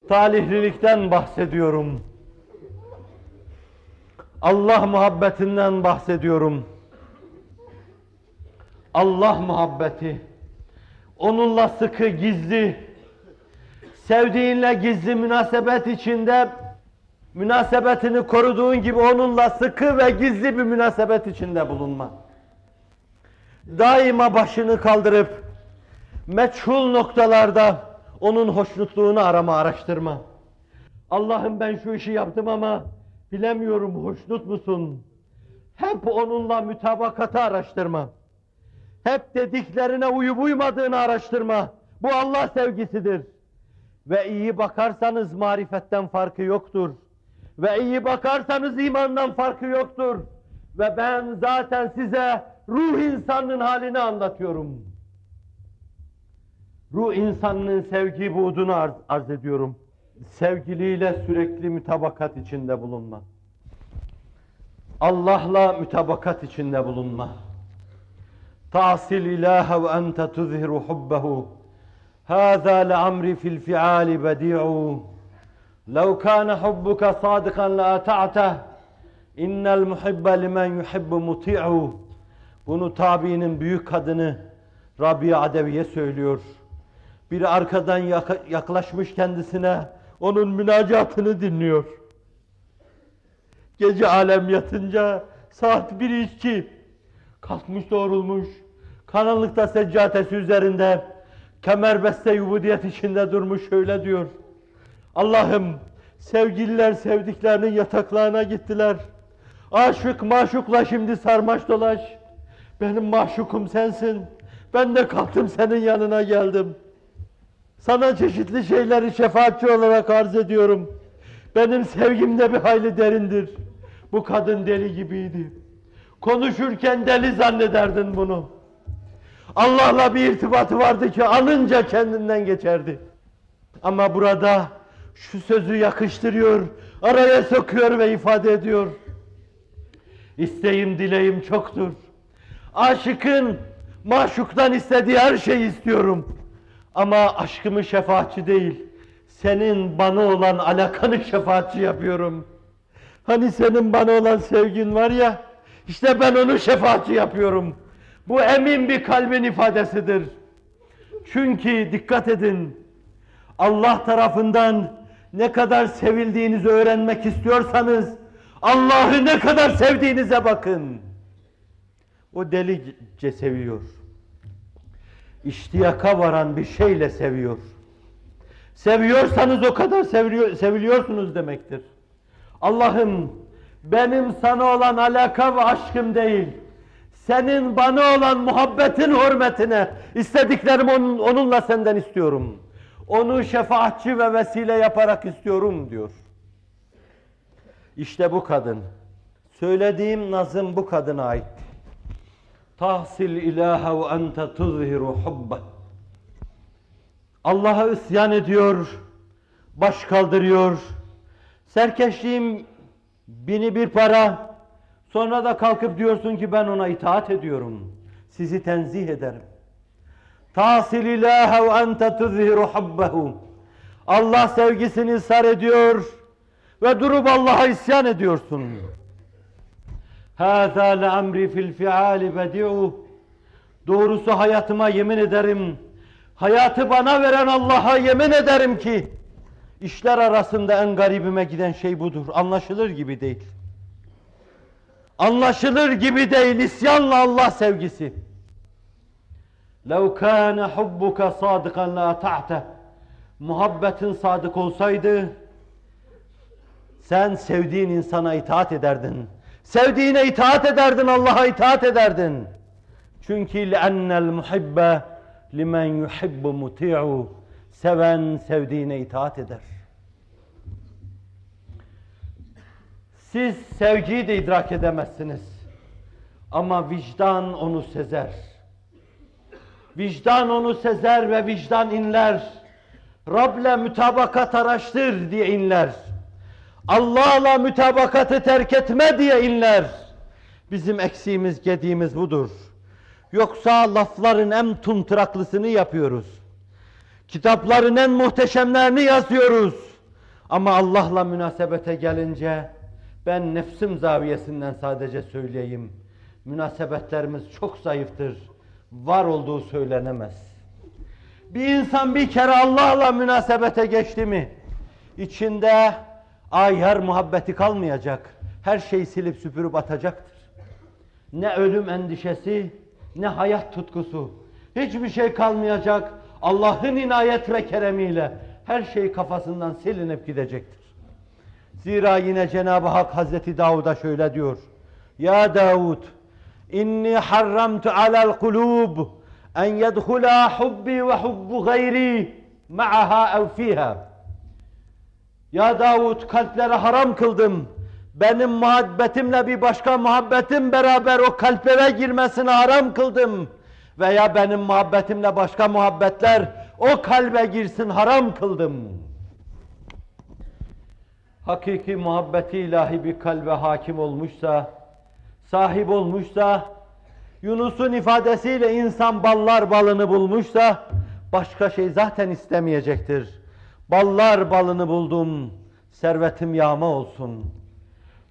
talihlilikten bahsediyorum. Allah muhabbetinden bahsediyorum. Allah muhabbeti, onunla sıkı, gizli, sevdiğinle gizli münasebet içinde, münasebetini koruduğun gibi onunla sıkı ve gizli bir münasebet içinde bulunma. Daima başını kaldırıp, meçhul noktalarda onun hoşnutluğunu arama, araştırma. Allah'ım ben şu işi yaptım ama bilemiyorum, hoşnut musun? Hep onunla mütabakatı araştırma. Hep dediklerine uyup uymadığını araştırma. Bu Allah sevgisidir. Ve iyi bakarsanız marifetten farkı yoktur. Ve iyi bakarsanız imandan farkı yoktur. Ve ben zaten size ruh insanının halini anlatıyorum. Ruh insanının sevgi buğdunu arz ediyorum. Sevgiliyle sürekli mütabakat içinde bulunma. Allah'la mütabakat içinde bulunma. Ta'sil ilahe ve ente tuzhiru hubbehu. Hâzâ le'amri fil fi'âli bedi'u. Lev kâne hubbuka sâdikan le'ata'teh. İnnel muhibbe limen yuhibbu muti'u. Bunu tabiinin büyük kadını Rabia Adeviye söylüyor. Biri arkadan yaklaşmış kendisine, onun münacatını dinliyor. Gece alem yatınca saat 1-2 kalkmış doğrulmuş, karanlıkta seccadesi üzerinde kemerbeste yubudiyet içinde durmuş, şöyle diyor: Allah'ım, sevgililer sevdiklerinin yataklarına gittiler. Aşık maşukla şimdi sarmaş dolaş. Benim maşukum sensin. Ben de kalktım senin yanına geldim. Sana çeşitli şeyleri şefaatçi olarak arz ediyorum. Benim sevgim de bir hayli derindir. Bu kadın deli gibiydi. Konuşurken deli zannederdin bunu. Allah'la bir irtibatı vardı ki alınca kendinden geçerdi. Ama burada şu sözü yakıştırıyor, araya sokuyor ve ifade ediyor. İsteğim, dileğim çoktur. Aşıkın maşuktan istediği her şeyi istiyorum. Ama aşkımı şefaatçi değil, senin bana olan alakanı şefaatçi yapıyorum. Hani senin bana olan sevgin var ya, işte ben onu şefaatçi yapıyorum. Bu emin bir kalbin ifadesidir. Çünkü dikkat edin, Allah tarafından ne kadar sevildiğinizi öğrenmek istiyorsanız, Allah'ı ne kadar sevdiğinize bakın. O delice seviyor. İştiyaka varan bir şeyle seviyor. Seviyorsanız o kadar seviliyorsunuz demektir. Allah'ım, benim sana olan alaka ve aşkım değil, senin bana olan muhabbetin hürmetine istediklerimi onunla senden istiyorum. Onu şefaatçi ve vesile yaparak istiyorum diyor. İşte bu kadın. Söylediğim nazım bu kadına ait. Tahsil ilahe ve ente tuzhiru hubbe. Allah'a isyan ediyor, baş kaldırıyor. Serkeşliğim bini bir para. Sonra da kalkıp diyorsun ki ben ona itaat ediyorum. Sizi tenzih ederim. Tahsil ilahe ve ente tuzhiru hubbehu. Allah sevgisini sar ediyor ve durup Allah'a isyan ediyorsun. Hâzâ le'amri fil fi'âli bedi'u. Doğrusu hayatıma yemin ederim, hayatı bana veren Allah'a yemin ederim ki, işler arasında en garibime giden şey budur. Anlaşılır gibi değil. Anlaşılır gibi değil, isyanla Allah sevgisi. لَوْ كَانَ حُبُّكَ صَادِقًا لَاَتَعْتَ. Muhabbetin sadık olsaydı, sen sevdiğin insana itaat ederdin. Sevdiğine itaat ederdin, Allah'a itaat ederdin. Çünkü لَأَنَّ الْمُحِبَّ لِمَنْ يُحِبُّ مُطِيعُ. Seven sevdiğine itaat eder. Siz sevgiyi de idrak edemezsiniz. Ama vicdan onu sezer. Vicdan onu sezer ve vicdan inler. Rab'le mütabakat araştır diye inler. Allah'la mütabakatı terk etme diye inler. Bizim eksiğimiz, gediğimiz budur. Yoksa lafların en tumtıraklısını yapıyoruz. Kitapların en muhteşemlerini yazıyoruz. Ama Allah'la münasebete gelince ben nefsim zaviyesinden sadece söyleyeyim. Münasebetlerimiz çok zayıftır. Var olduğu söylenemez. Bir insan bir kere Allah'la münasebete geçti mi, içinde ayar muhabbeti kalmayacak. Her şeyi silip süpürüp atacaktır. Ne ölüm endişesi, ne hayat tutkusu. Hiçbir şey kalmayacak. Allah'ın inayet ve keremiyle her şey kafasından silinip gidecektir. Zira yine Cenab-ı Hak Hazreti Davud'a şöyle diyor. Ya Davud, inni harramtu alel kulub en yedhula hubbi ve hubbu gayri ma'aha ev fiha. Ya Davud, kalplere haram kıldım. Benim muhabbetimle bir başka muhabbetim beraber o kalplere girmesini haram kıldım. Veya benim muhabbetimle başka muhabbetler o kalbe girsin haram kıldım. Hakiki muhabbeti ilahi bir kalbe hakim olmuşsa, sahip olmuşsa, Yunus'un ifadesiyle insan ballar balını bulmuşsa, başka şey zaten istemeyecektir. Ballar balını buldum, servetim yağma olsun.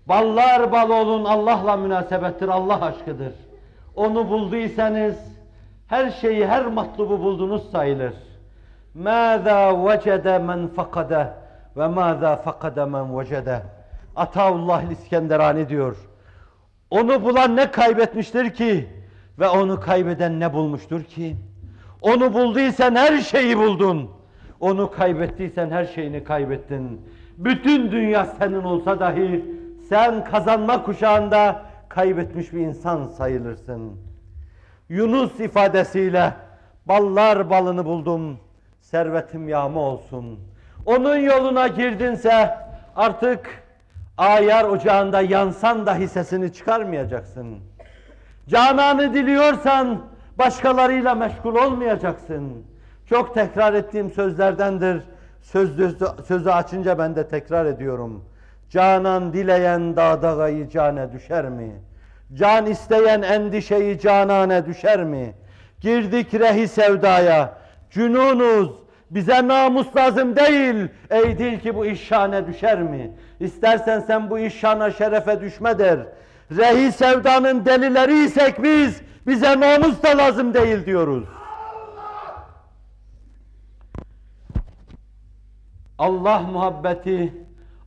Ballar bal olun, Allah'la münasebettir, Allah aşkıdır. Onu bulduysanız, her şeyi, her matlubu buldunuz sayılır. مَاذَا وَجَدَ مَنْ فَقَدَ وَمَاذَا فَقَدَ مَنْ وَجَدَ. Ataullah İskenderani diyor. Onu bulan ne kaybetmiştir ki ve onu kaybeden ne bulmuştur ki? Onu bulduysan her şeyi buldun. Onu kaybettiysen her şeyini kaybettin. Bütün dünya senin olsa dahi sen kazanma kuşağında kaybetmiş bir insan sayılırsın. Yunus ifadesiyle ballar balını buldum, servetim yağma olsun. Onun yoluna girdinse artık ayar ocağında yansan dahi sesini çıkarmayacaksın. Cananı diliyorsan başkalarıyla meşgul olmayacaksın. Çok tekrar ettiğim sözlerdendir. Sözü açınca ben de tekrar ediyorum. Canan dileyen dağdağayı cane düşer mi? Can isteyen endişeyi canane düşer mi? Girdik rehi sevdaya, cünunuz, bize namus lazım değil. Ey dil ki bu iş şane düşer mi? İstersen sen bu iş şana şerefe düşme der. Rehi sevdanın delileriysek biz, bize namus da lazım değil diyoruz. Allah muhabbeti,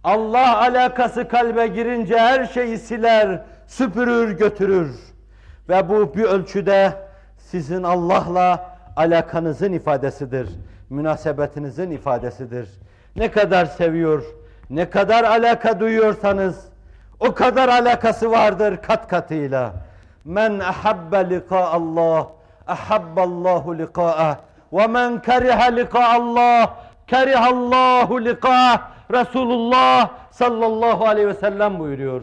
Allah alakası kalbe girince her şeyi siler, süpürür, götürür. Ve bu bir ölçüde sizin Allah'la alakanızın ifadesidir. Münasebetinizin ifadesidir. Ne kadar seviyor, ne kadar alaka duyuyorsanız o kadar alakası vardır kat katıyla. Men ahabbe liqa Allah, ahabballahu liqa'ah. Ve men keriha liqa Allah, kerihallahu liqa'ah. Resulullah sallallahu aleyhi ve sellem buyuruyor.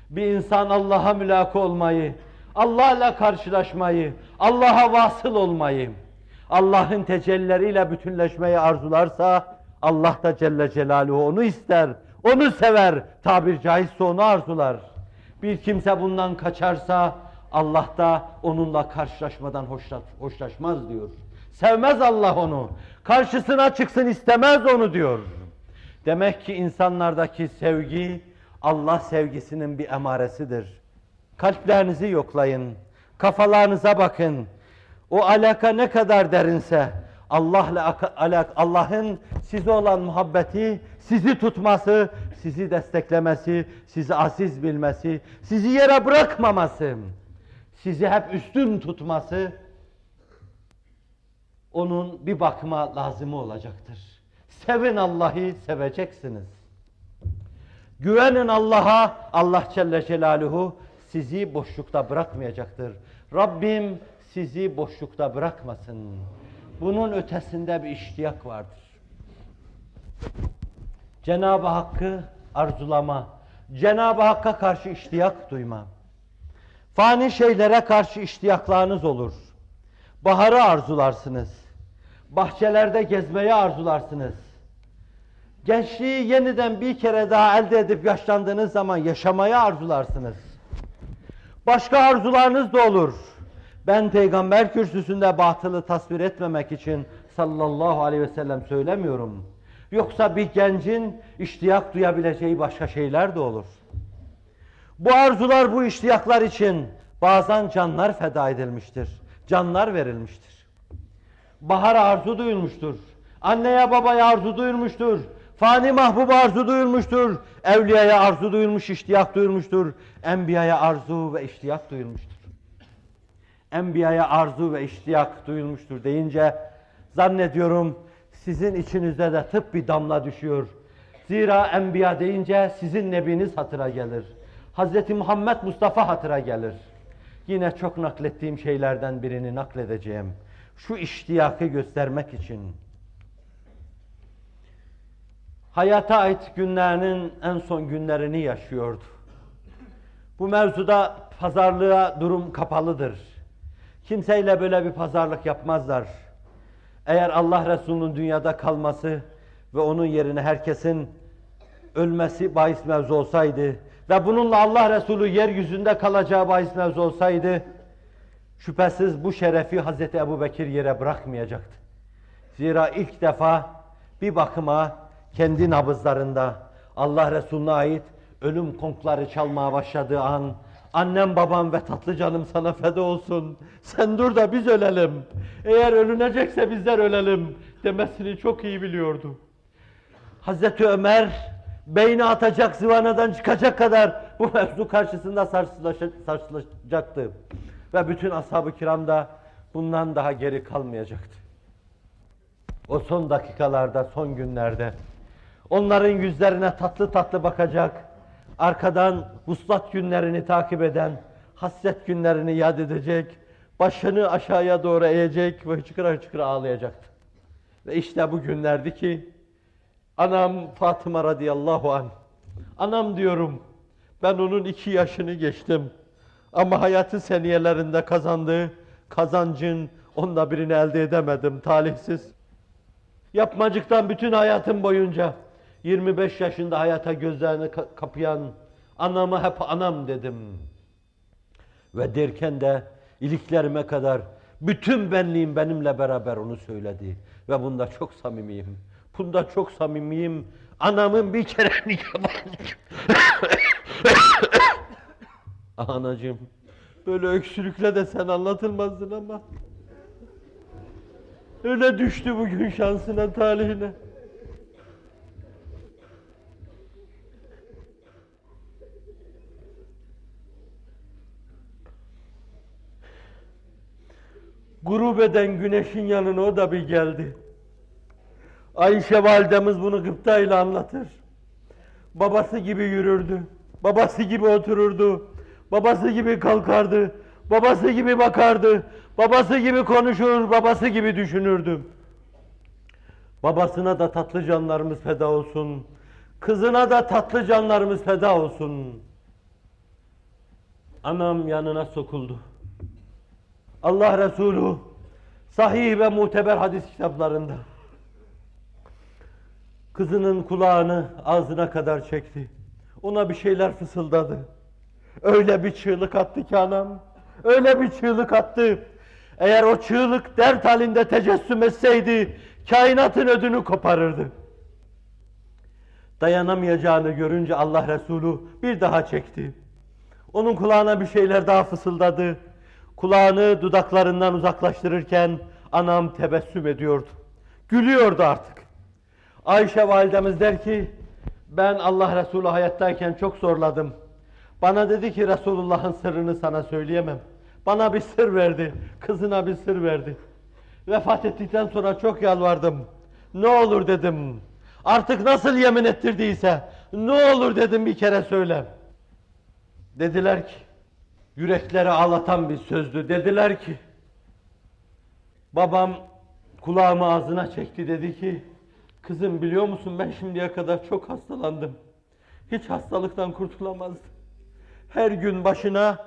Bir insan Allah'a mülaka olmayı, Allah'la karşılaşmayı, Allah'a vasıl olmayı, Allah'ın tecellileriyle bütünleşmeyi arzularsa, Allah da Celle Celaluhu onu ister, onu sever, tabir caizse onu arzular. Bir kimse bundan kaçarsa, Allah da onunla karşılaşmadan hoşlaşmaz diyor. Sevmez Allah onu, karşısına çıksın istemez onu diyor. Demek ki insanlardaki sevgi, Allah sevgisinin bir emaresidir. Kalplerinizi yoklayın, kafalarınıza bakın. O alaka ne kadar derinse, Allah'ın size olan muhabbeti, sizi tutması, sizi desteklemesi, sizi aziz bilmesi, sizi yere bırakmaması, sizi hep üstün tutması, onun bir bakıma lazımı olacaktır. Sevin Allah'ı, seveceksiniz. Güvenin Allah'a, Allah Celle Celaluhu sizi boşlukta bırakmayacaktır. Rabbim sizi boşlukta bırakmasın. Bunun ötesinde bir iştiyak vardır. Cenab-ı Hakk'ı arzulama, Cenab-ı Hakk'a karşı iştiyak duyma. Fani şeylere karşı iştiyaklarınız olur. Baharı arzularsınız. Bahçelerde gezmeyi arzularsınız. Gençliği yeniden bir kere daha elde edip yaşlandığınız zaman yaşamayı arzularsınız. Başka arzularınız da olur. Ben peygamber kürsüsünde batılı tasvir etmemek için sallallahu aleyhi ve sellem söylemiyorum. Yoksa bir gencin iştiyak duyabileceği başka şeyler de olur. Bu arzular, bu iştiyaklar için bazen canlar feda edilmiştir. Canlar verilmiştir. Bahara arzu duyulmuştur. Anneye babaya arzu duyulmuştur. Fani mahbuba arzu duyulmuştur. Evliyaya arzu duyulmuş, iştiyak duyulmuştur. Enbiyaya arzu ve iştiyak duyulmuştur. Enbiyaya arzu ve iştiyak duyulmuştur deyince zannediyorum sizin içinizde de tıp bir damla düşüyor. Zira enbiya deyince sizin nebiniz hatıra gelir. Hz. Muhammed Mustafa hatıra gelir. Yine çok naklettiğim şeylerden birini nakledeceğim. Şu iştiyakı göstermek için. Hayata ait günlerinin en son günlerini yaşıyordu. Bu mevzuda pazarlığa durum kapalıdır. Kimseyle böyle bir pazarlık yapmazlar. Eğer Allah Resulü'nün dünyada kalması ve onun yerine herkesin ölmesi bahis mevzu olsaydı ve bununla Allah Resulü yeryüzünde kalacağı bahis mevzu olsaydı, şüphesiz bu şerefi Hazreti Ebubekir yere bırakmayacaktı. Zira ilk defa bir bakıma kendi nabızlarında Allah Resulüne ait ölüm konkları çalmaya başladığı an, annem babam ve tatlı canım sana feda olsun, sen dur da biz ölelim, eğer ölünecekse bizler ölelim demesini çok iyi biliyordu. Hazreti Ömer beyni atacak, zıvanadan çıkacak kadar bu mevzu karşısında sarsılacaktı. Ve bütün ashab-ı kiram da bundan daha geri kalmayacaktı. O son dakikalarda, son günlerde onların yüzlerine tatlı tatlı bakacak, arkadan vuslat günlerini takip eden, hasret günlerini yad edecek, başını aşağıya doğru eğecek ve hıçkıra hıçkıra ağlayacaktı. Ve işte bu günlerdi ki anam Fatıma radıyallahu anh, anam diyorum, ben onun 2 yaşını geçtim. Ama hayatı seniyelerinde kazandığı kazancın onda birini elde edemedim, talihsiz. Yapmacıktan bütün hayatım boyunca 25 yaşında hayata gözlerini kapayan anama hep anam dedim. Ve derken de iliklerime kadar bütün benliğim benimle beraber onu söyledi. Ve bunda çok samimiyim. Bunda çok samimiyim. Anamın bir kere anacığım, böyle öksürükle de sen anlatılmazdın ama öyle düştü bugün şansına, talihine. Gurub eden güneşin yanına o da bir geldi. Ayşe validemiz bunu gıptayla anlatır. Babası gibi yürürdü, babası gibi otururdu, babası gibi kalkardı, babası gibi bakardı, babası gibi konuşur, babası gibi düşünürdü. Babasına da tatlı canlarımız feda olsun, kızına da tatlı canlarımız feda olsun. Anam yanına sokuldu. Allah Resulü sahih ve muteber hadis kitaplarında kızının kulağını ağzına kadar çekti. Ona bir şeyler fısıldadı. Öyle bir çığlık attı ki anam, öyle bir çığlık attı. Eğer o çığlık dert halinde tecessüm etseydi, kainatın ödünü koparırdı. Dayanamayacağını görünce Allah Resulü bir daha çekti. Onun kulağına bir şeyler daha fısıldadı. Kulağını dudaklarından uzaklaştırırken anam tebessüm ediyordu. Gülüyordu artık. Ayşe validemiz der ki, ben Allah Resulü hayattayken çok zorladım. Bana dedi ki Resulullah'ın sırrını sana söyleyemem. Bana bir sır verdi, kızına bir sır verdi. Vefat ettikten sonra çok yalvardım. Ne olur dedim, artık nasıl yemin ettirdiyse, ne olur dedim bir kere söyle. Dediler ki, yürekleri ağlatan bir sözdü. Dediler ki, babam kulağımı ağzına çekti, dedi ki, kızım biliyor musun ben şimdiye kadar çok hastalandım. Hiç hastalıktan kurtulamazdım. Her gün başına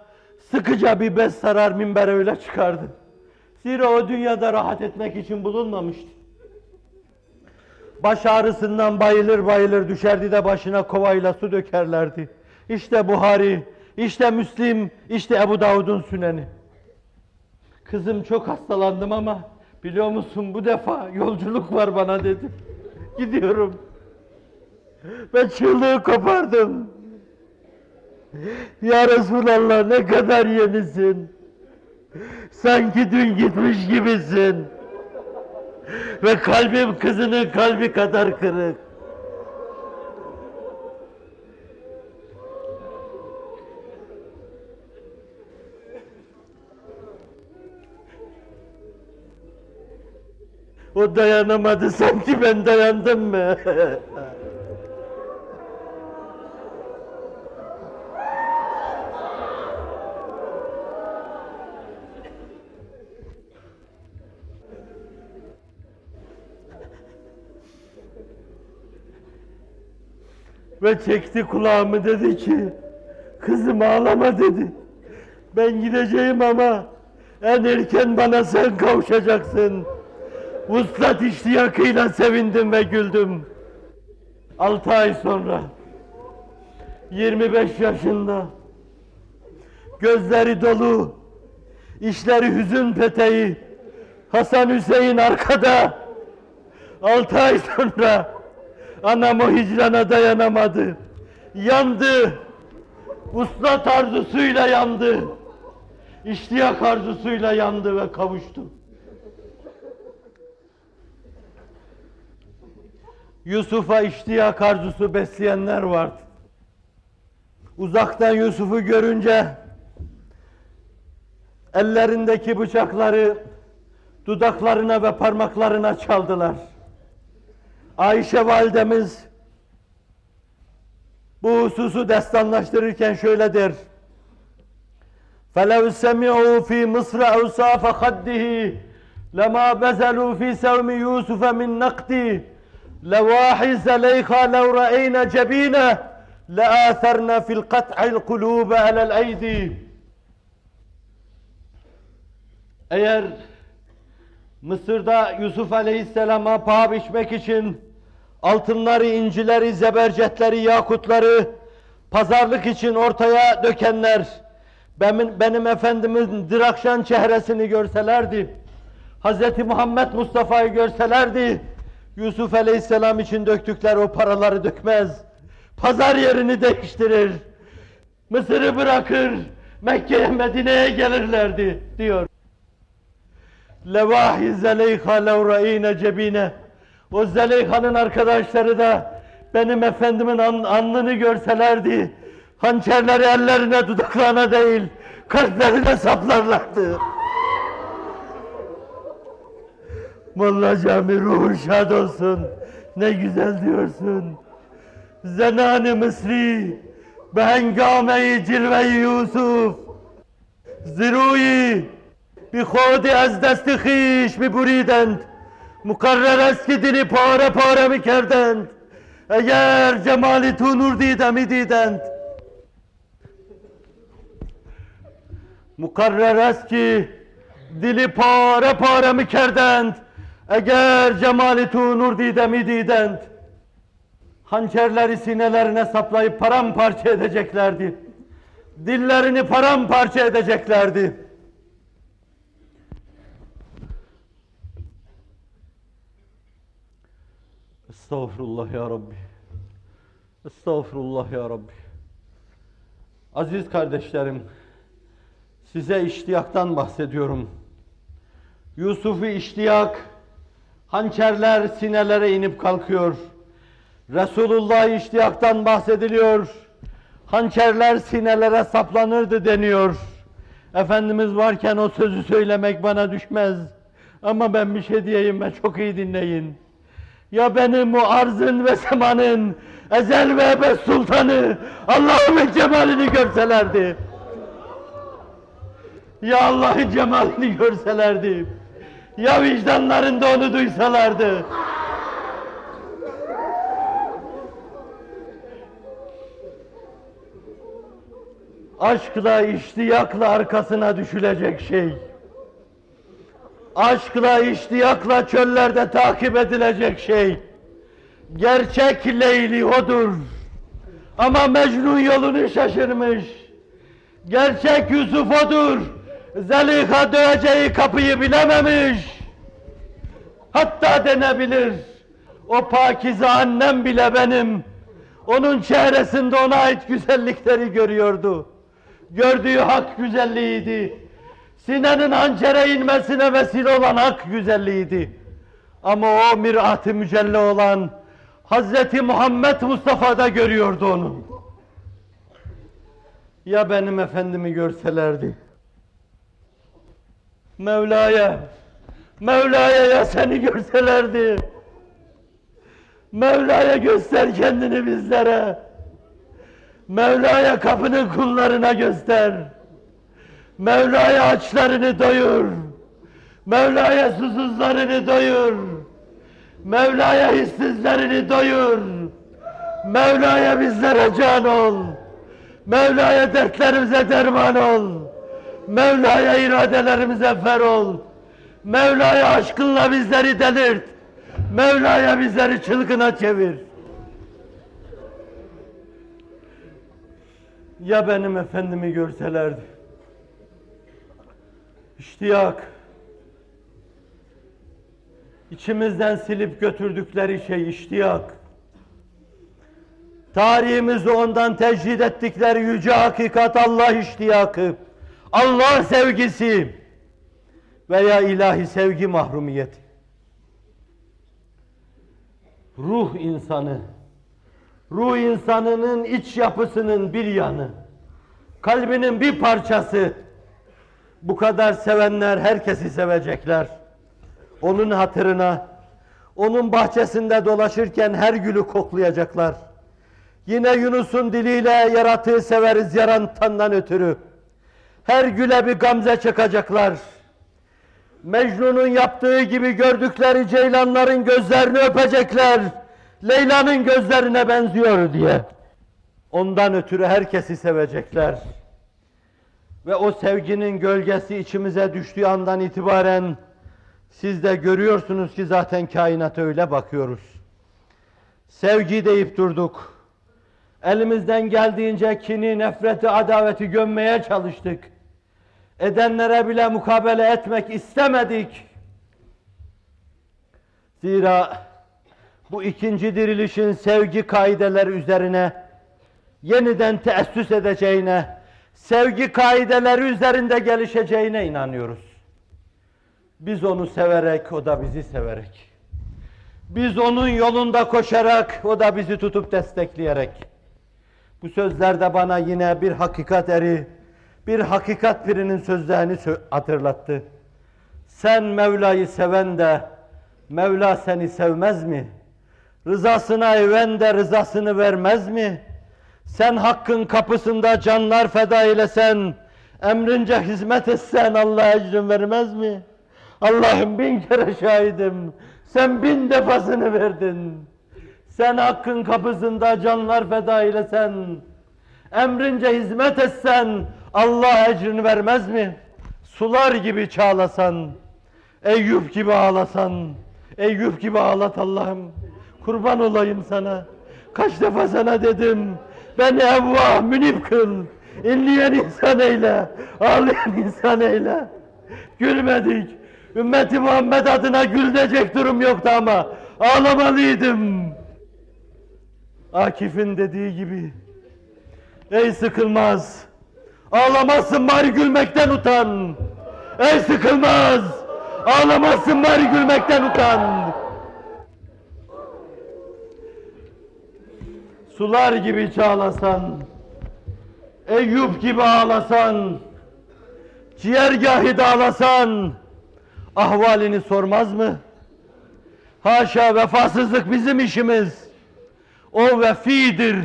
sıkıca bir bez sarar minbere öyle çıkardı. Zira o dünyada rahat etmek için bulunmamıştı. Baş ağrısından bayılır bayılır düşerdi de başına kovayla su dökerlerdi. İşte Buhari, işte Müslim, işte Ebu Davud'un Süneni. Kızım çok hastalandım ama biliyor musun bu defa yolculuk var bana dedi. gidiyorum. Ben çığlığı kopardım. Ya Resulallah, ne kadar yenisin. Sanki dün gitmiş gibisin. Ve kalbim kızının kalbi kadar kırık. O dayanamadı, sanki ben dayandım mı? Ve çekti kulağımı, dedi ki, kızım ağlama dedi. Ben gideceğim ama en erken bana sen kavuşacaksın. Vuslat iştiyakıyla sevindim ve güldüm. 6 ay sonra, 25 yaşında, gözleri dolu, işleri hüzün peteği, Hasan Hüseyin arkada. 6 ay sonra anam o hicrana dayanamadı. Yandı. Vuslat arzusuyla yandı. İştiyak arzusuyla yandı ve kavuştu. Yusuf'a iştiyak arzusu besleyenler vardı. Uzaktan Yusuf'u görünce ellerindeki bıçakları dudaklarına ve parmaklarına çaldılar. Ayşe validemiz bu hususu destanlaştırırken şöyle der: فَلَوْ سَمِعُوا فِي مِصْرَ أَوْسَافَ خَدِّهِ لَمَا بَزَلُوا فِي سَوْمِ يُوسُفَ مِنْ نَقْدِهِ لَوَاحِي زَلَيْخَا لَوْ رَأَيْنَ جَبِينَهِ لَآثَرْنَ فِي الْقَطْعِ الْقُلُوبَ عَلَى الْأَيْدِي. Eğer Mısır'da Yusuf Aleyhisselam'a paha biçmek için altınları, incileri, zebercetleri, yakutları pazarlık için ortaya dökenler benim Efendimiz'in Dirakşan çehresini görselerdi, Hz. Muhammed Mustafa'yı görselerdi, Yusuf Aleyhisselam için döktükleri o paraları dökmez, pazar yerini değiştirir, Mısır'ı bırakır, Mekke'ye, Medine'ye gelirlerdi diyor. Levahi Zeleyha levra'ine cebine. O Zeleyha'nın arkadaşları da benim Efendimin alnını görselerdi, hançerleri ellerine, dudaklarına değil, kalplerine saplarlardı. Molla Cami ruhun şad olsun. Ne güzel diyorsun. Zenan-ı Mısri behengame-i cilve-i Yusuf ziruyi bi khodi az dest-i khish biburidend mukarrer است ki dili pare pare mi kerdend eğer cemali tu nur didemi didend. Mukarrer است ki dili pare pare mi kerdend eğer cemali tu nur didemi didend. Hançerleri sinelerine saplayıp paramparça edeceklerdi. Dillerini paramparça edeceklerdi. Estağfurullah ya Rabbi. Estağfurullah ya Rabbi. Aziz kardeşlerim, size iştiyaktan bahsediyorum. Yusuf'u iştiyak, hançerler sinelere inip kalkıyor. Resulullah iştiyaktan bahsediliyor. Hançerler sinelere saplanırdı deniyor. Efendimiz varken o sözü söylemek bana düşmez. Ama ben bir şey diyeyim ve çok iyi dinleyin. Ya benim o arzın ve semanın ezel ve ebed sultanı Allah'ın cemalini görselerdi. Ya Allah'ın cemalini görselerdi. Ya vicdanlarında onu duysalardı. Aşkla, iştiyakla arkasına düşülecek şey. Aşkla, iştiyakla çöllerde takip edilecek şey. Gerçek Leyli odur. Ama Mecnun yolunu şaşırmış. Gerçek Yusuf odur. Zelih'a döveceği kapıyı bilememiş. Hatta denebilir, O pakize annem bile benim, onun çehresinde ona ait güzellikleri görüyordu. Gördüğü hak güzelliğiydi. Sine'nin hançere inmesine vesile olan hak güzelliğiydi. Ama o mirat-ı mücelle olan Hazreti Muhammed Mustafa'da görüyordu onu. Ya benim efendimi görselerdi? Mevla'ya ya seni görselerdi? Mevla'ya göster kendini bizlere. Mevla'ya kapının kullarına göster. Mevla'ya açlarını doyur. Mevla'ya susuzlarını doyur. Mevla'ya hissizlerini doyur. Mevla'ya bizlere can ol. Mevla'ya dertlerimize derman ol. Mevla'ya iradelerimize fer ol. Mevla'ya aşkınla bizleri delirt. Mevla'ya bizleri çılgına çevir. Ya benim efendimi görselerdi? İştiyak. İçimizden silip götürdükleri şey iştiyak. Tarihimizi ondan tecrid ettikleri yüce hakikat Allah iştiyakı. Allah sevgisi veya ilahi sevgi mahrumiyeti. Ruh insanının iç yapısının bir yanı, kalbinin bir parçası. Bu kadar sevenler herkesi sevecekler. Onun hatırına, onun bahçesinde dolaşırken her gülü koklayacaklar. Yine Yunus'un diliyle yaratığı severiz yaratandan ötürü. Her güle bir gamze çakacaklar. Mecnun'un yaptığı gibi gördükleri ceylanların gözlerini öpecekler. Leyla'nın gözlerine benziyor diye. Ondan ötürü herkesi sevecekler. Ve o sevginin gölgesi içimize düştüğü andan itibaren siz de görüyorsunuz ki zaten kainata öyle bakıyoruz. Sevgi deyip durduk. Elimizden geldiğince kini, nefreti, adaveti gömmeye çalıştık. Edenlere bile mukabele etmek istemedik. Zira bu ikinci dirilişin sevgi kaideleri üzerine yeniden teessüs edeceğine, sevgi kaideleri üzerinde gelişeceğine inanıyoruz. Biz onu severek, o da bizi severek. Biz onun yolunda koşarak, o da bizi tutup destekleyerek. Bu sözlerde bana yine bir hakikat eri, bir hakikat pirinin sözlerini hatırlattı. Sen Mevla'yı seven de Mevla seni sevmez mi? Rızasına even de rızasını vermez mi? Sen hakkın kapısında canlar feda eylesen, emrince hizmet etsen Allah ecrin vermez mi? Allah'ım 1000 kere şahidim, sen 1000 defasını verdin. Sen hakkın kapısında canlar feda eylesen, emrince hizmet etsen Allah ecrini vermez mi? Sular gibi çağlasan, Eyüp gibi ağlasan, Eyüp gibi ağlat Allah'ım. Kurban olayım sana. Kaç defa sana dedim, beni evvah münip kıl, inleyen insan eyle, ağlayan insan eyle. Gülmedik. Ümmeti Muhammed adına gülünecek durum yoktu ama ağlamalıydım. Akif'in dediği gibi, ey sıkılmaz, ağlamazsın bari gülmekten utan. Ey sıkılmaz, ağlamazsın bari gülmekten utan. Sular gibi çağlasan, Eyüp gibi ağlasan, ciğergâhi dağlasan, ahvalini sormaz mı? Haşa, vefasızlık bizim işimiz. O vefidir,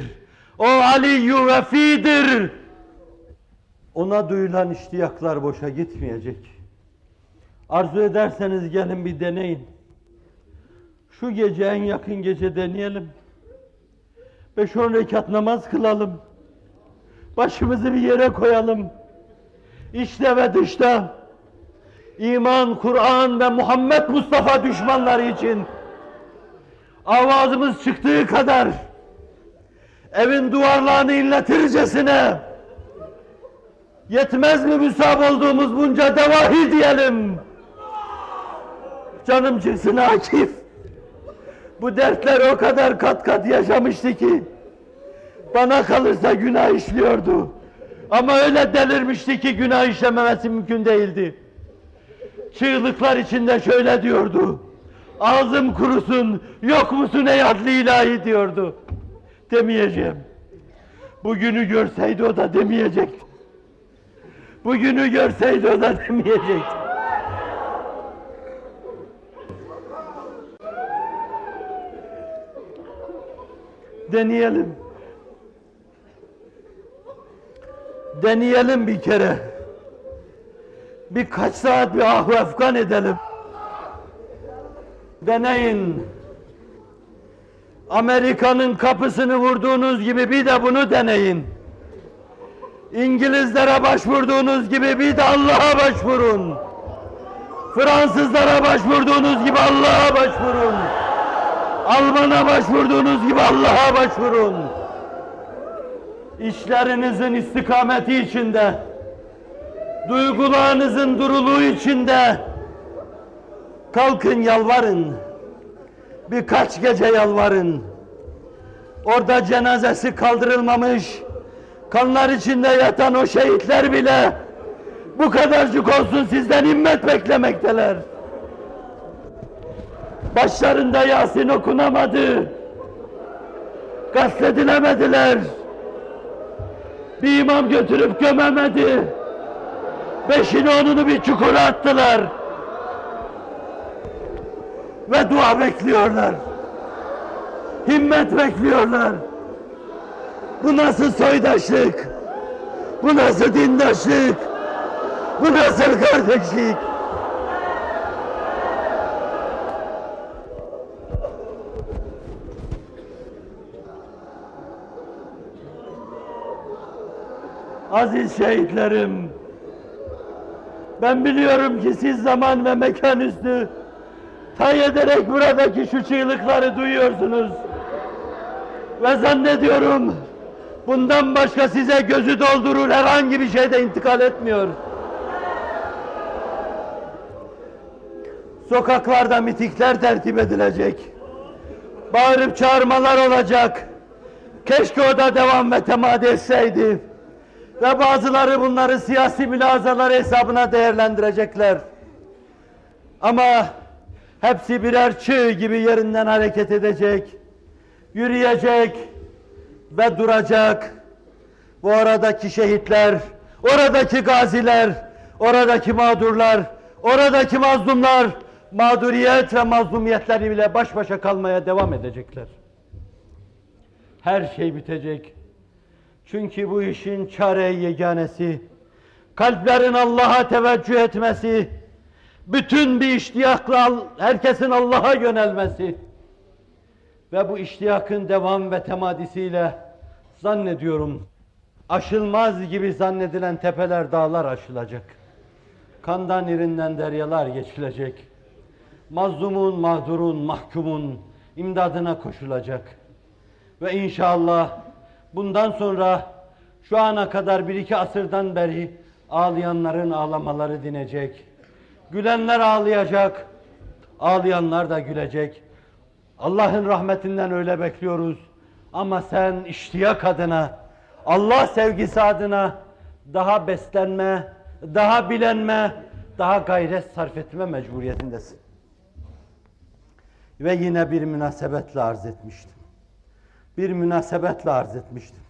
o Aliyyü vefidir. Ona duyulan iştiyaklar boşa gitmeyecek. Arzu ederseniz gelin bir deneyin. Şu gece, en yakın gece deneyelim. 5-10 rekat namaz kılalım. Başımızı bir yere koyalım. İçte ve dışta, İman, Kur'an ve Muhammed Mustafa düşmanları için avazımız çıktığı kadar evin duvarlarını inletircesine, yetmez mi müsab olduğumuz bunca devahi diyelim. Canım çıksın Akif, Bu dertler o kadar kat kat yaşamıştı ki bana kalırsa günah işliyordu. Ama öyle delirmişti ki günah işlememesi mümkün değildi. Çığlıklar içinde şöyle diyordu: ağzım kurusun, yok musun ey adli ilahi diyordu. Demeyeceğim. Bugünü görseydi o da demeyecekti. Bugünü görseydi o da demeyecekti. Deneyelim. Deneyelim bir kere. Birkaç saat bir ahu efkan edelim. Deneyin. Amerika'nın kapısını vurduğunuz gibi bir de bunu deneyin. İngilizlere başvurduğunuz gibi bir de Allah'a başvurun. Fransızlara başvurduğunuz gibi Allah'a başvurun. Alman'a başvurduğunuz gibi Allah'a başvurun. İşlerinizin istikameti içinde, duygularınızın duruluğu içinde kalkın yalvarın. Birkaç gece yalvarın. Orada cenazesi kaldırılmamış, kanlar içinde yatan o şehitler bile bu kadarcık olsun sizden himmet beklemekteler. Başlarında Yasin okunamadı, gasledilemediler. Bir imam götürüp gömemedi. 5'ini 10'unu bir çukura attılar. Ve dua bekliyorlar. Himmet bekliyorlar. Bu nasıl soydaşlık? Bu nasıl dindaşlık? Bu nasıl kardeşlik? Aziz şehitlerim, ben biliyorum ki siz zaman ve mekan üstü tay ederek buradaki şu çığlıkları duyuyorsunuz. Ve zannediyorum bundan başka size gözü doldurur herhangi bir şey de intikal etmiyor. Sokaklarda mitikler tertip edilecek. Bağırıp çağırmalar olacak. Keşke o da devam ve temadi etseydi. Ve bazıları bunları siyasi mülazaları hesabına değerlendirecekler. Ama hepsi birer çığ gibi yerinden hareket edecek, yürüyecek ve duracak. Bu oradaki şehitler, oradaki gaziler, oradaki mağdurlar, oradaki mazlumlar, mağduriyet ve mazlumiyetleri bile baş başa kalmaya devam edecekler. Her şey bitecek. Çünkü bu işin çare-i yeganesi, kalplerin Allah'a teveccüh etmesi, bütün bir iştiyakla herkesin Allah'a yönelmesi ve bu iştiyakın devam ve temadisiyle zannediyorum aşılmaz gibi zannedilen tepeler, dağlar aşılacak. Kandan irinden deryalar geçilecek. Mazlumun, mağdurun, mahkumun imdadına koşulacak. Ve inşallah bundan sonra şu ana kadar 1-2 asırdan beri ağlayanların ağlamaları dinecek. Gülenler ağlayacak, ağlayanlar da gülecek. Allah'ın rahmetinden öyle bekliyoruz. Ama sen iştiyak adına, Allah sevgisi adına daha beslenme, daha bilenme, daha gayret sarf etme mecburiyetindesin. Ve yine bir münasebetle arz etmiştim. Bir münasebetle arz etmiştim.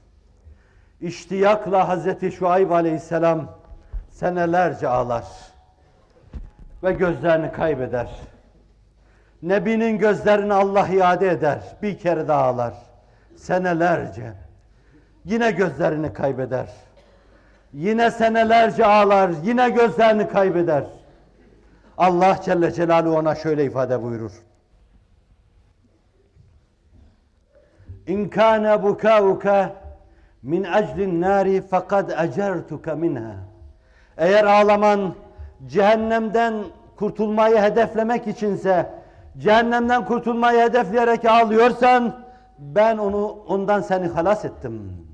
İştiyakla Hazreti Şuayb Aleyhisselam senelerce ağlar ve gözlerini kaybeder. Nebinin gözlerini Allah iade eder, bir kere daha ağlar. Senelerce. Yine gözlerini kaybeder. Yine senelerce ağlar, yine gözlerini kaybeder. Allah Celle Celaluhu ona şöyle ifade buyurur. İn kana bukauka min eclin nari fakad ecertuka minha. Eğer ağlaman cehennemden kurtulmayı hedeflemek içinse, cehennemden kurtulmayı hedefleyerek ağlıyorsan, ben ondan seni halas ettim.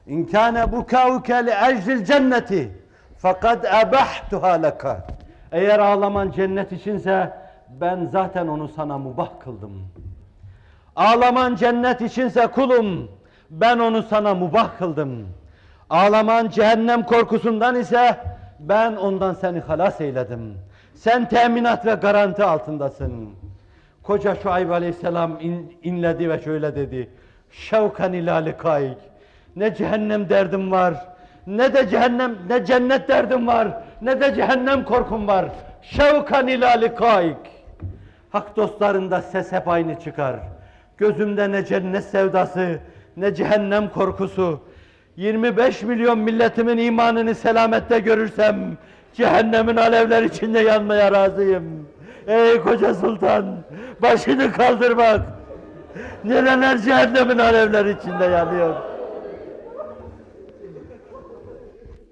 İn kana bukauka li eclil cenneti fakad ebahtuha laka. Eğer ağlaman cennet içinse, ben zaten onu sana mubah kıldım. Ağlaman cennet içinse kulum, ben onu sana mubah kıldım. Ağlaman cehennem korkusundan ise ben ondan seni halas eyledim. Sen teminat ve garanti altındasın. Koca Şuayb Aleyhisselam inledi ve şöyle dedi: Şevkan ila likaik. Ne cehennem derdim var, ne cennet derdim var, ne de cehennem korkum var. Şevkan ila likaik. Hak dostlarında ses hep aynı çıkar. Gözümde ne cennet sevdası, ne cehennem korkusu. 25 milyon milletimin imanını selamette görürsem, cehennemin alevler içinde yanmaya razıyım. Ey koca sultan, başını kaldır bak. Nereler cehennemin alevler içinde yanıyor.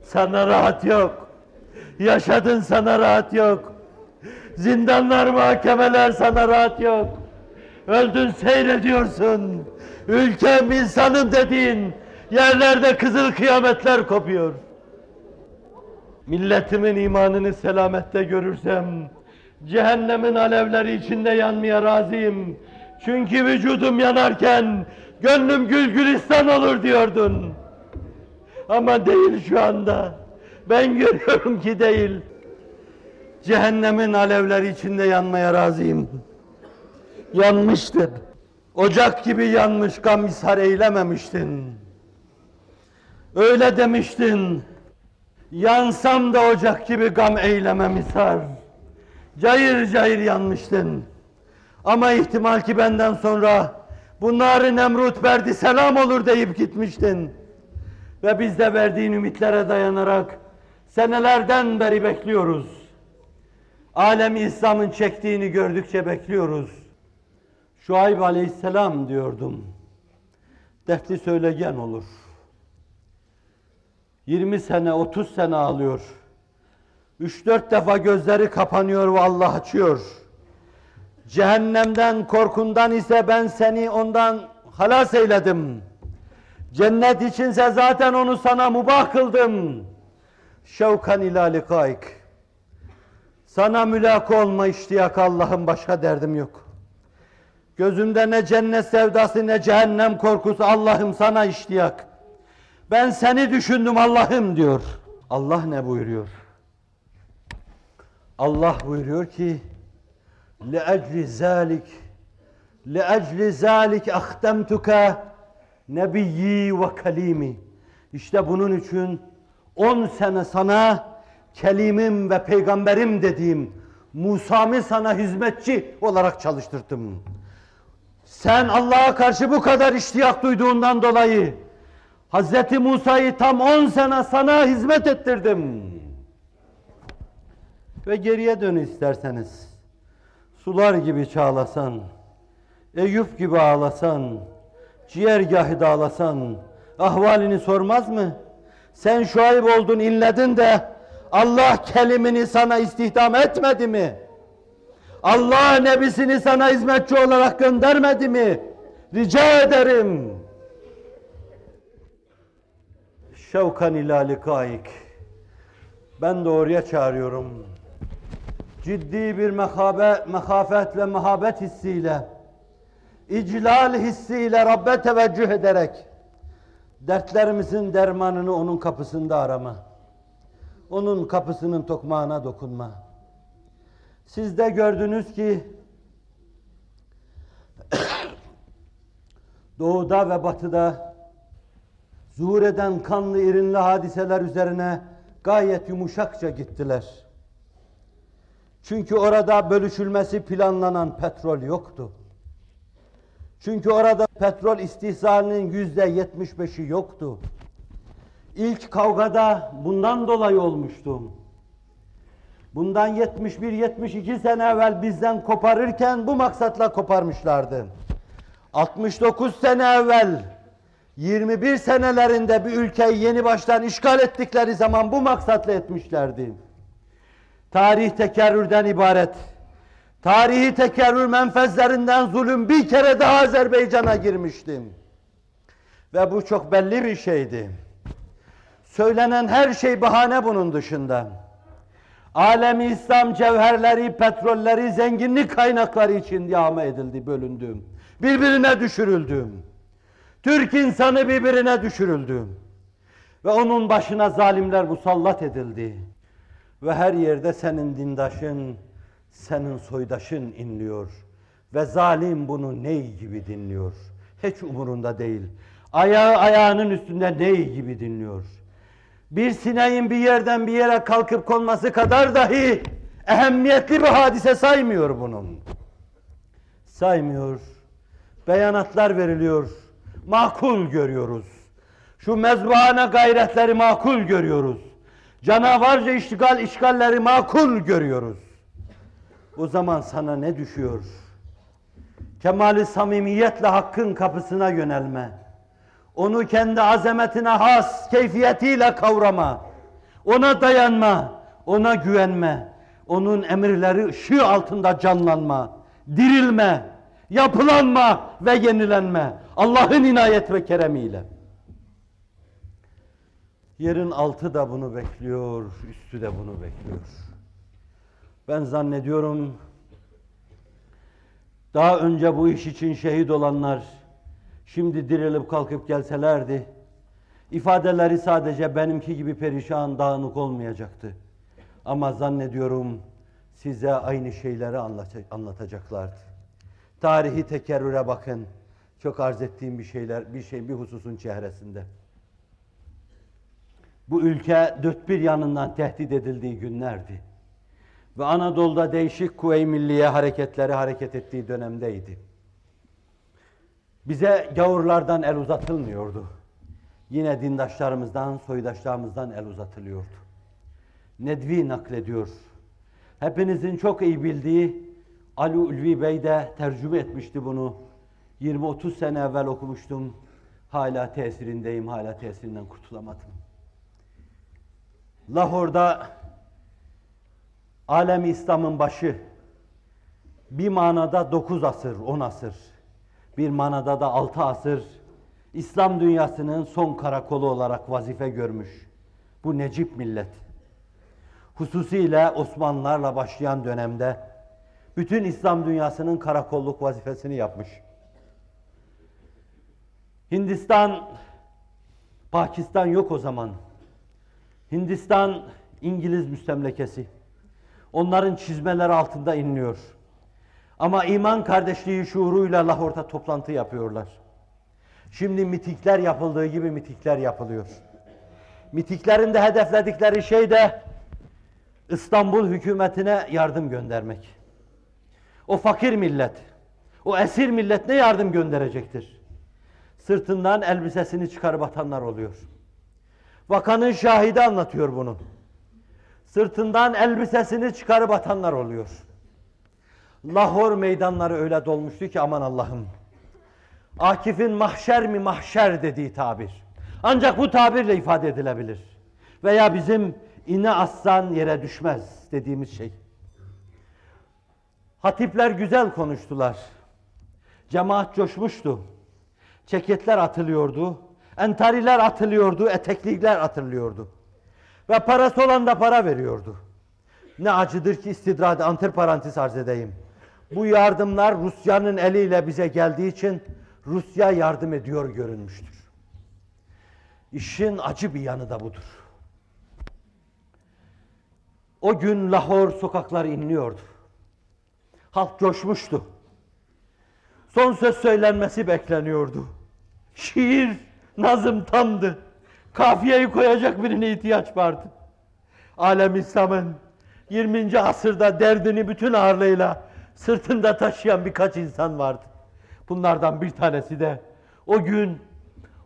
Sana rahat yok. Yaşadın, sana rahat yok. Zindanlar, mahkemeler, sana rahat yok. Öldün, seyrediyorsun. Ülkem, insanım dediğin yerlerde kızıl kıyametler kopuyor. Milletimin imanını selamette görürsem, cehennemin alevleri içinde yanmaya razıyım. Çünkü vücudum yanarken gönlüm gül gülistan olur diyordun. Ama değil şu anda. Ben görüyorum ki değil. Cehennemin alevleri içinde yanmaya razıyım. Yanmıştın. Ocak gibi yanmış, gam ishar eylememiştin. Öyle demiştin. Yansam da ocak gibi gam eylemem ishar. Cayır cayır yanmıştın. Ama ihtimal ki benden sonra bu nar-ı Nemrut verdi selam olur deyip gitmiştin. Ve biz de verdiğin ümitlere dayanarak senelerden beri bekliyoruz. Alem-i İslam'ın çektiğini gördükçe bekliyoruz. Şuayb Aleyhisselam diyordum. Dertli söylegen olur. 20 sene, 30 sene ağlıyor. 3-4 defa gözleri kapanıyor ve Allah açıyor. Cehennemden korkundan ise ben seni ondan halas eyledim. Cennet içinse zaten onu sana mubah kıldım. Şevkan ila likaik. Sana mülaka olma iştiyak, Allah'ım, başka derdim yok. Gözümde ne cennet sevdası ne cehennem korkusu, Allah'ım sana iştiyak. Ben seni düşündüm Allah'ım diyor. Allah ne buyuruyor? Allah buyuruyor ki لِأَجْلِ ذَٰلِكَ اَخْتَمْتُكَ nebiyyi ve kalimi. İşte bunun için 10 sene sana kelimim ve peygamberim dediğim Musa'mı sana hizmetçi olarak çalıştırdım. Sen Allah'a karşı bu kadar iştiyak duyduğundan dolayı Hz. Musa'yı tam 10 sene sana hizmet ettirdim. Ve geriye dön isterseniz. Sular gibi çağlasan, Eyüp gibi ağlasan, ciğergahı dağlasan, ahvalini sormaz mı? Sen Şuayb oldun, inledin de Allah kelimini sana istihdam etmedi mi? Allah nebisini sana hizmetçi olarak göndermedi mi? Rica ederim. Şevkan ila likaik. Ben de oraya çağırıyorum. Ciddi bir mehafet ve mehabet hissiyle, iclal hissiyle Rabbe teveccüh ederek dertlerimizin dermanını onun kapısında arama. Onun kapısının tokmağına dokunma. Siz de gördünüz ki doğuda ve batıda zuhur eden kanlı irinli hadiseler üzerine gayet yumuşakça gittiler. Çünkü orada bölüşülmesi planlanan petrol yoktu. Çünkü orada petrol istihsalinin %75'i yoktu. İlk kavgada bundan dolayı olmuştu. Bundan 71-72 sene evvel bizden koparırken bu maksatla koparmışlardı. 69 sene evvel 21 senelerinde bir ülkeyi yeni baştan işgal ettikleri zaman bu maksatla etmişlerdi. Tarih tekerrürden ibaret. Tarihi tekerrür menfezlerinden zulüm bir kere daha Azerbaycan'a girmişti. Ve bu çok belli bir şeydi. Söylenen her şey bahane bunun dışında. Alem-i İslam cevherleri, petrolleri, zenginlik kaynakları için yağma edildi, bölündü. birbirine düşürüldü. Türk insanı birbirine düşürüldü. Ve onun başına zalimler musallat edildi. Ve her yerde senin dindaşın, senin soydaşın inliyor. Ve zalim bunu ney gibi dinliyor. Hiç umurunda değil. Ayağı ayağının üstünde ney gibi dinliyor. Bir sineğin bir yerden bir yere kalkıp konması kadar dahi ehemmiyetli bir hadise saymıyor bunun. Saymıyor. Beyanatlar veriliyor. Makul görüyoruz. Şu mezbahane gayretleri makul görüyoruz. Canavarca işgalleri makul görüyoruz. O zaman sana ne düşüyor? Kemali samimiyetle hakkın kapısına yönelme. Onu kendi azametine has keyfiyetiyle kavrama. Ona dayanma, ona güvenme. Onun emirleri ışığı altında canlanma. Dirilme, yapılanma ve yenilenme. Allah'ın inayet ve keremiyle. Yerin altı da bunu bekliyor, üstü de bunu bekliyor. Ben zannediyorum daha önce bu iş için şehit olanlar şimdi dirilip kalkıp gelselerdi, ifadeleri sadece benimki gibi perişan, dağınık olmayacaktı. Ama zannediyorum size aynı şeyleri anlatacaklardı. Tarihi tekerrüre bakın. Çok arz ettiğim bir hususun çehresinde. Bu ülke dört bir yanından tehdit edildiği günlerdi. Ve Anadolu'da değişik kuvve-i milliye hareketleri hareket ettiği dönemdeydi. Bize gavurlardan el uzatılmıyordu. Yine dindaşlarımızdan, soydaşlarımızdan el uzatılıyordu. Nedvi naklediyor. Hepinizin çok iyi bildiği Ali Ulvi Bey de tercüme etmişti bunu. 20-30 sene evvel okumuştum. Hala tesirindeyim, hala tesirinden kurtulamadım. Lahor'da alem-i İslam'ın başı, bir manada 9 asır, 10 asır, bir manada da 6 asır, İslam dünyasının son karakolu olarak vazife görmüş bu Necip millet. Hususiyle Osmanlılarla başlayan dönemde bütün İslam dünyasının karakolluk vazifesini yapmış. Hindistan, Pakistan yok o zaman. Hindistan İngiliz müstemlekesi. Onların çizmeleri altında inliyor. Ama iman kardeşliği şuuruyla Lahor'da toplantı yapıyorlar. Şimdi mitikler yapıldığı gibi mitikler yapılıyor. Mitiklerin de hedefledikleri şey de İstanbul hükümetine yardım göndermek. O fakir millet, o esir millet ne yardım gönderecektir? Sırtından elbisesini çıkarıp atanlar oluyor. Vakanın şahidi anlatıyor bunu. Sırtından elbisesini çıkarıp atanlar oluyor. Lahor meydanları öyle dolmuştu ki aman Allah'ım. Akif'in mahşer mi mahşer dediği tabir. Ancak bu tabirle ifade edilebilir. Veya bizim iğne aslan yere düşmez dediğimiz şey. Hatipler güzel konuştular. Cemaat coşmuştu. Ceketler atılıyordu. Entariler atılıyordu, eteklikler atılıyordu. Ve parası olan da para veriyordu. Ne acıdır ki istidrade, antiparantez arz edeyim. Bu yardımlar Rusya'nın eliyle bize geldiği için Rusya yardım ediyor görünmüştür. İşin acı bir yanı da budur. O gün Lahor sokakları inliyordu. Halk coşmuştu. Son söz söylenmesi bekleniyordu. Şiir, nazım tamdı. Kafiyeyi koyacak birine ihtiyaç vardı. Alem İslam'ın 20. asırda derdini bütün ağırlığıyla sırtında taşıyan birkaç insan vardı. Bunlardan bir tanesi de o gün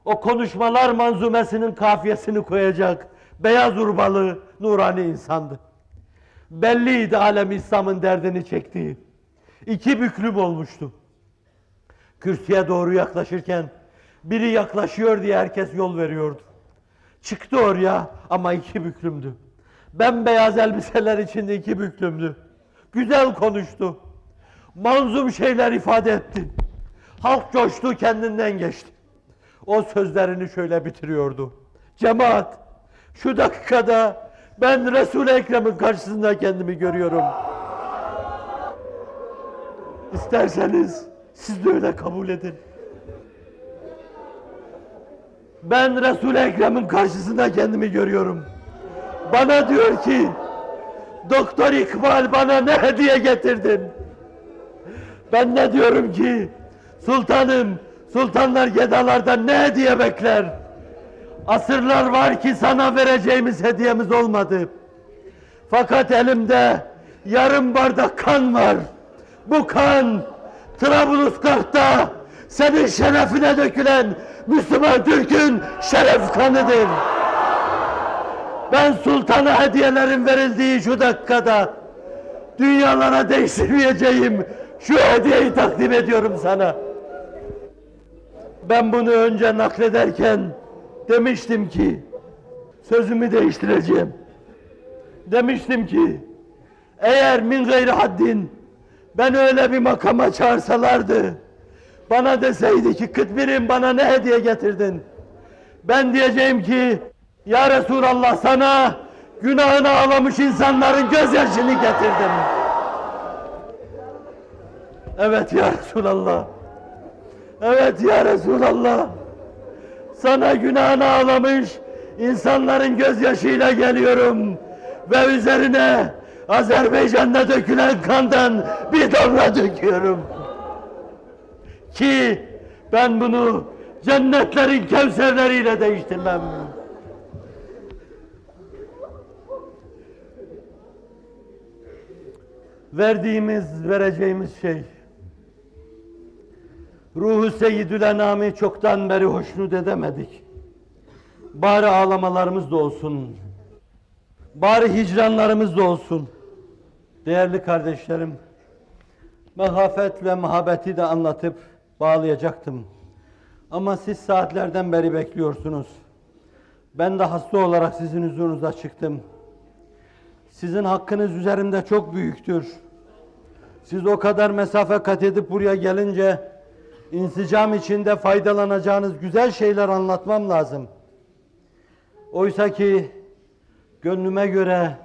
o konuşmalar manzumesinin kafiyesini koyacak beyaz urbalı nurani insandı. Belliydi Alem İslam'ın derdini çektiği. İki büklüm olmuştu. Kürsüye doğru yaklaşırken biri yaklaşıyor diye herkes yol veriyordu. Çıktı oraya ama iki büklümdü. Bembeyaz elbiseler içinde iki büklümdü. Güzel konuştu. Manzum şeyler ifade etti. Halk coştu, kendinden geçti. O sözlerini şöyle bitiriyordu. Cemaat, şu dakikada ben Resul-i Ekrem'in karşısında kendimi görüyorum. İsterseniz Siz de öyle kabul edin. Ben Resul-i Ekrem'in karşısında kendimi görüyorum. Bana diyor ki, Doktor İkbal bana ne hediye getirdin? Ben ne diyorum ki, sultanım, sultanlar gedalardan ne hediye bekler? Asırlar var ki sana vereceğimiz hediyemiz olmadı. Fakat elimde yarım bardak kan var. Bu kan, Trablusgarp'ta senin şerefine dökülen Müslüman Türk'ün şeref kanıdır. Ben sultana hediyelerin verildiği şu dakikada dünyalara değiştirmeyeceğim şu hediyeyi takdim ediyorum sana. Ben bunu önce naklederken demiştim ki sözümü değiştireceğim. Demiştim ki eğer min gayri haddin ben öyle bir makama çağırsalardı, bana deseydi ki Kıtmir'im bana ne hediye getirdin? Ben diyeceğim ki ya Resulallah sana günahını ağlamış insanların gözyaşını getirdim. Evet ya Resulallah. Evet ya Resulallah. Sana günahını ağlamış insanların gözyaşıyla geliyorum. Ve üzerine Azerbaycan'da dökülen kandan bir damla döküyorum. Ki ben bunu cennetlerin kevserleriyle değiştirmem. Vereceğimiz şey ruhu seyyidül enami çoktan beri hoşnut edemedik. Bari ağlamalarımız da olsun. Bari hicranlarımız da olsun. Değerli kardeşlerim, mehafet ve muhabbeti de anlatıp bağlayacaktım. Ama siz saatlerden beri bekliyorsunuz. Ben de hasta olarak sizin huzurunuza çıktım. Sizin hakkınız üzerimde çok büyüktür. Siz o kadar mesafe kat edip buraya gelince insicam içinde faydalanacağınız güzel şeyler anlatmam lazım. Oysa ki gönlüme göre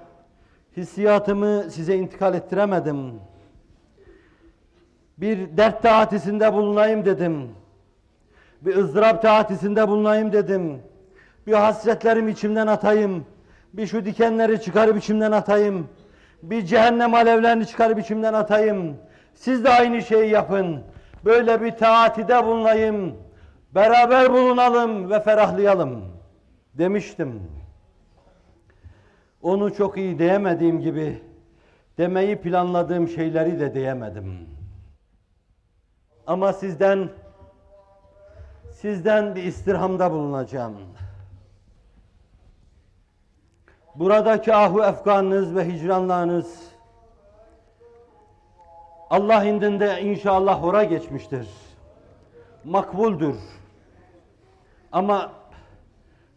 hissiyatımı size intikal ettiremedim. Bir dert taatisinde bulunayım dedim. Bir ızdırap taatisinde bulunayım dedim. Bir hasretlerimi içimden atayım. Bir şu dikenleri çıkarıp içimden atayım. Bir cehennem alevlerini çıkarıp içimden atayım. Siz de aynı şeyi yapın. Böyle bir taatide bulunayım. Beraber bulunalım ve ferahlayalım demiştim. Onu çok iyi diyemediğim gibi demeyi planladığım şeyleri de diyemedim. Ama sizden bir istirhamda bulunacağım. Buradaki ahu efkanınız ve hicranlarınız Allah indinde inşallah hora geçmiştir. Makbuldür. Ama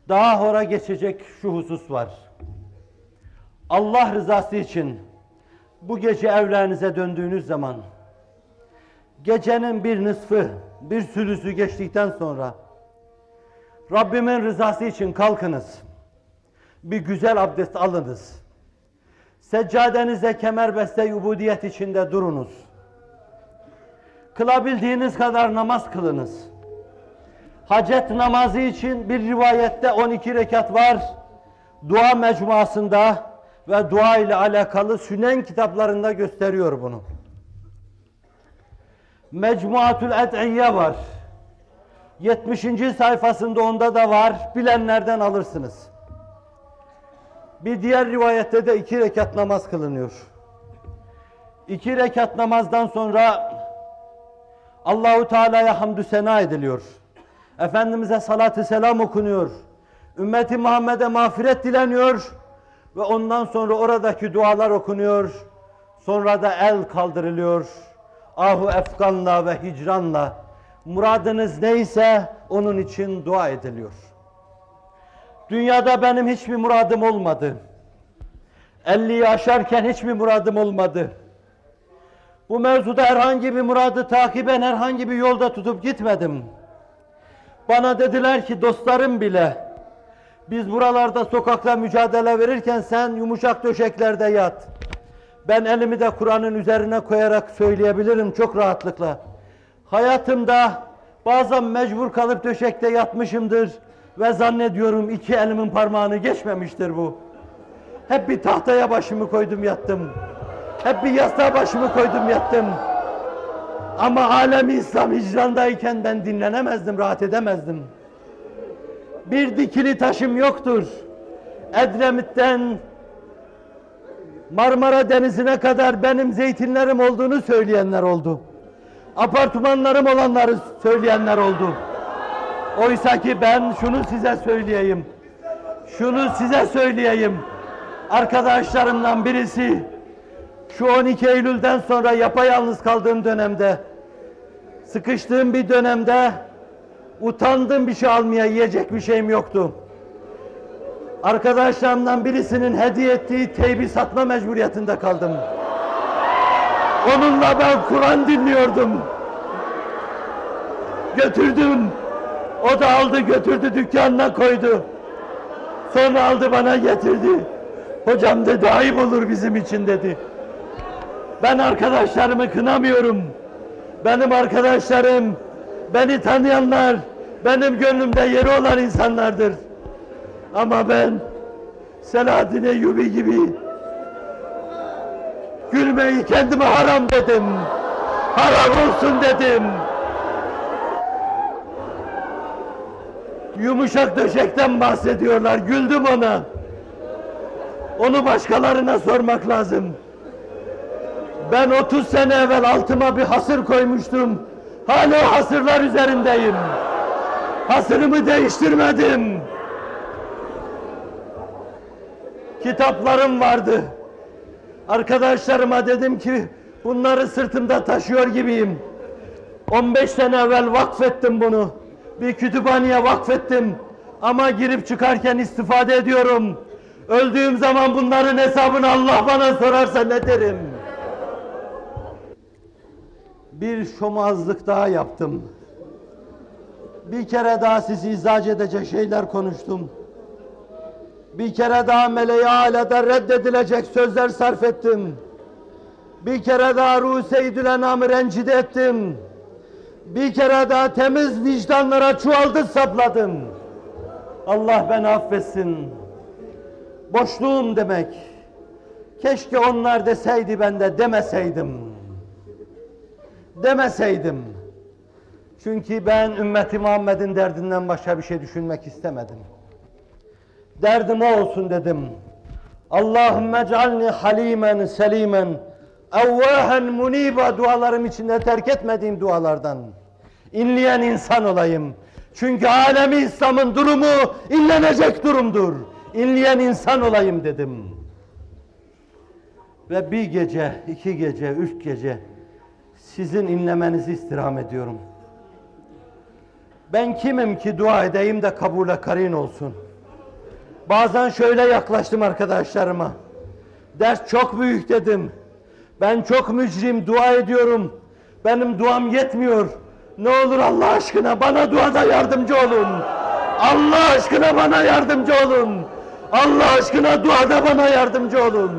daha hora geçecek şu husus var. Allah rızası için bu gece evlerinize döndüğünüz zaman gecenin bir nısfı, bir sülüsü geçtikten sonra Rabbimin rızası için kalkınız. Bir güzel abdest alınız. Seccadenize kemerbeste ubudiyet içinde durunuz. Kılabildiğiniz kadar namaz kılınız. Hacet namazı için bir rivayette 12 rekat var. Dua mecmuasında ve dua ile alakalı Sünen kitaplarında gösteriyor bunu. Mecmuatül Ed'iyye var. 70. sayfasında onda da var. Bilenlerden alırsınız. Bir diğer rivayette de 2 rekat namaz kılınıyor. 2 rekat namazdan sonra Allahu Teala'ya hamdü sena ediliyor. Efendimiz'e salatü selam okunuyor. Ümmeti Muhammed'e mağfiret dileniyor ve ondan sonra oradaki dualar okunuyor. Sonra da el kaldırılıyor. Ahu efkanla ve hicranla muradınız neyse onun için dua ediliyor. Dünyada benim hiçbir muradım olmadı. 50'yi aşarken hiçbir muradım olmadı. Bu mevzuda herhangi bir muradı takiben herhangi bir yolda tutup gitmedim. Bana dediler ki dostlarım bile, biz buralarda sokakta mücadele verirken sen yumuşak döşeklerde yat. Ben elimi de Kur'an'ın üzerine koyarak söyleyebilirim çok rahatlıkla. Hayatımda bazen mecbur kalıp döşekte yatmışımdır ve zannediyorum iki elimin parmağını geçmemiştir bu. Hep bir tahtaya başımı koydum yattım. Hep bir yastığa başımı koydum yattım. Ama alem-i İslam hicrandayken ben dinlenemezdim, rahat edemezdim. Bir dikili taşım yoktur. Edremit'ten Marmara Denizi'ne kadar benim zeytinlerim olduğunu söyleyenler oldu. Apartmanlarım olanları söyleyenler oldu. Oysa ki ben şunu size söyleyeyim. Arkadaşlarımdan birisi şu 12 Eylül'den sonra yapayalnız kaldığım dönemde, sıkıştığım bir dönemde utandım, bir şey almaya, yiyecek bir şeyim yoktu. Arkadaşlarımdan birisinin hediye ettiği teybi satma mecburiyetinde kaldım. Onunla ben Kur'an dinliyordum. Götürdüm. O da aldı götürdü, dükkanına koydu. Sonra aldı bana getirdi. Hocam dedi, ayıp olur bizim için dedi. Ben arkadaşlarımı kınamıyorum. Benim arkadaşlarım, beni tanıyanlar, benim gönlümde yeri olan insanlardır. Ama ben Selahaddin Eyyubi gibi gülmeyi kendime haram dedim. Haram olsun dedim. Yumuşak döşekten bahsediyorlar. Güldüm ona. Onu başkalarına sormak lazım. Ben 30 sene evvel altıma bir hasır koymuştum. Hala o hasırlar üzerindeyim. Hasırımı değiştirmedim. Kitaplarım vardı. Arkadaşlarıma dedim ki bunları sırtımda taşıyor gibiyim. 15 sene evvel vakfettim bunu. Bir kütüphaneye vakfettim. Ama girip çıkarken istifade ediyorum. Öldüğüm zaman bunların hesabını Allah bana sorarsa ne derim? Bir şomazlık daha yaptım. Bir kere daha sizi izac edecek şeyler konuştum. Bir kere daha meleği alede reddedilecek sözler sarf ettim. Bir kere daha ruh seyyidül enamı rencide ettim. Bir kere daha temiz vicdanlara çuvaldı sapladım. Allah beni affetsin. Boşluğum demek. Keşke onlar deseydi, ben de demeseydim. Çünkü ben ümmeti Muhammed'in derdinden başka bir şey düşünmek istemedim. Derdim o olsun dedim. Allahümme ec'alni halimen selimen evvahen muniba dualarım içinde terk etmediğim dualardan inleyen insan olayım. Çünkü alemi İslam'ın durumu inlenecek durumdur. İnleyen insan olayım dedim. Ve bir gece, 2 gece, 3 gece sizin inlemenizi istirham ediyorum. Ben kimim ki dua edeyim de kabule karin olsun? Bazen şöyle yaklaştım arkadaşlarıma. Ders çok büyük dedim. Ben çok mücrim, dua ediyorum. Benim duam yetmiyor. Ne olur Allah aşkına bana duada yardımcı olun. Allah aşkına bana yardımcı olun. Allah aşkına duada bana yardımcı olun.